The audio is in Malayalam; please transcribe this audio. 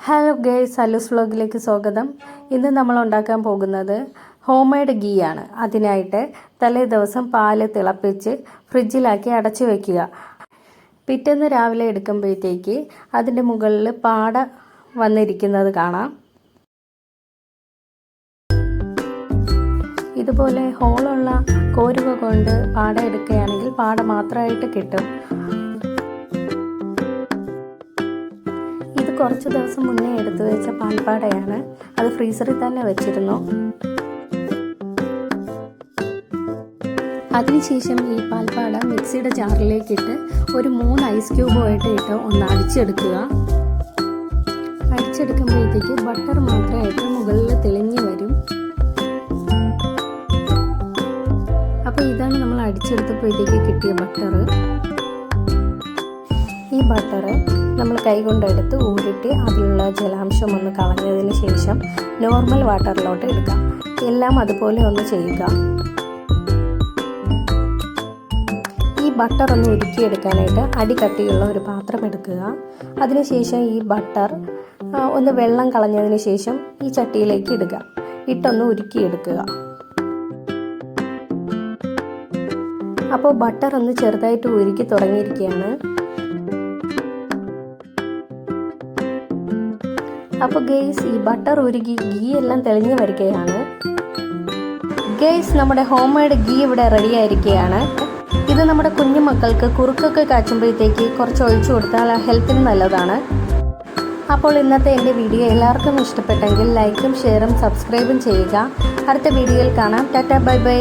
ഹലോ ഗൈസ്, അല്ലൂസ് വ്ലോഗിലേക്ക് സ്വാഗതം. ഇന്ന് നമ്മൾ ഉണ്ടാക്കാൻ പോകുന്നത് ഹോം മെയ്ഡ് ഗീ ആണ്. അതിനായിട്ട് തലേ ദിവസം പാല് തിളപ്പിച്ച് ഫ്രിഡ്ജിലാക്കി അടച്ചു വയ്ക്കുക. പിറ്റേന്ന് രാവിലെ എടുക്കുമ്പോഴത്തേക്ക് അതിൻ്റെ മുകളിൽ പാട വന്നിരിക്കുന്നത് കാണാം. ഇതുപോലെ ഹോളുള്ള കോരുവ കൊണ്ട് പാട എടുക്കുകയാണെങ്കിൽ പാട മാത്രമായിട്ട് കിട്ടും. കുറച്ച് ദിവസം മുന്നേ എടുത്തു വെച്ച പാൽപ്പാടയാണ്. അത് ഫ്രീസറിൽ തന്നെ വെച്ചിരുന്നു. അതിനുശേഷം ഈ പാൽപ്പാട മിക്സിയുടെ ജാറിലേക്ക് ഇട്ട് ഒരു 3 ഐസ് ക്യൂബുമായിട്ട് ഇട്ട് ഒന്ന് അടിച്ചെടുക്കുക. അടിച്ചെടുക്കുമ്പോഴത്തേക്ക് ബട്ടർ മാത്രമായിട്ട് മുകളിൽ തെളിഞ്ഞു വരും. അപ്പോൾ ഇതാണ് നമ്മൾ അടിച്ചെടുത്തപ്പോഴത്തേക്ക് കിട്ടിയ ബട്ടർ. ഈ ബട്ടർ നമ്മൾ കൈകൊണ്ടെടുത്ത് ഊരിട്ട് അതിലുള്ള ജലാംശം ഒന്ന് കളഞ്ഞതിന് ശേഷം നോർമൽ വാട്ടറിലോട്ട് എടുക്കാം. എല്ലാം അതുപോലെ ഒന്ന് ചെയ്യുക. ഈ ബട്ടർ ഒന്ന് ഉരുക്കിയെടുക്കാനായിട്ട് അടികട്ടിയുള്ള ഒരു പാത്രം എടുക്കുക. അതിനുശേഷം ഈ ബട്ടർ ഒന്ന് വെള്ളം കളഞ്ഞതിന് ശേഷം ഈ ചട്ടിയിലേക്ക് ഇടുക. ഇട്ടൊന്ന് ഉരുക്കിയെടുക്കുക. അപ്പോൾ ബട്ടർ ഒന്ന് ചെറുതായിട്ട് ഉരുക്കി തുടങ്ങിയിരിക്കുകയാണ്. അപ്പോൾ ഗെയ്സ്, ഈ ബട്ടർ ഉരുകി ഗീ എല്ലാം തെളിഞ്ഞു വരികയാണ്. ഗെയ്സ്, നമ്മുടെ ഹോം മെയ്ഡ് ഗീ ഇവിടെ റെഡി ആയിരിക്കുകയാണ്. ഇത് നമ്മുടെ കുഞ്ഞു മക്കൾക്ക് കുറുക്കൊക്കെ കാച്ചുമ്പോഴത്തേക്ക് കുറച്ച് ഒഴിച്ചു കൊടുത്താൽ ഹെൽത്തിന് നല്ലതാണ്. അപ്പോൾ ഇന്നത്തെ എൻ്റെ വീഡിയോ എല്ലാവർക്കും ഇഷ്ടപ്പെട്ടെങ്കിൽ ലൈക്കും ഷെയറും സബ്സ്ക്രൈബും ചെയ്യുക. അടുത്ത വീഡിയോയിൽ കാണാം. Tata, bye bye.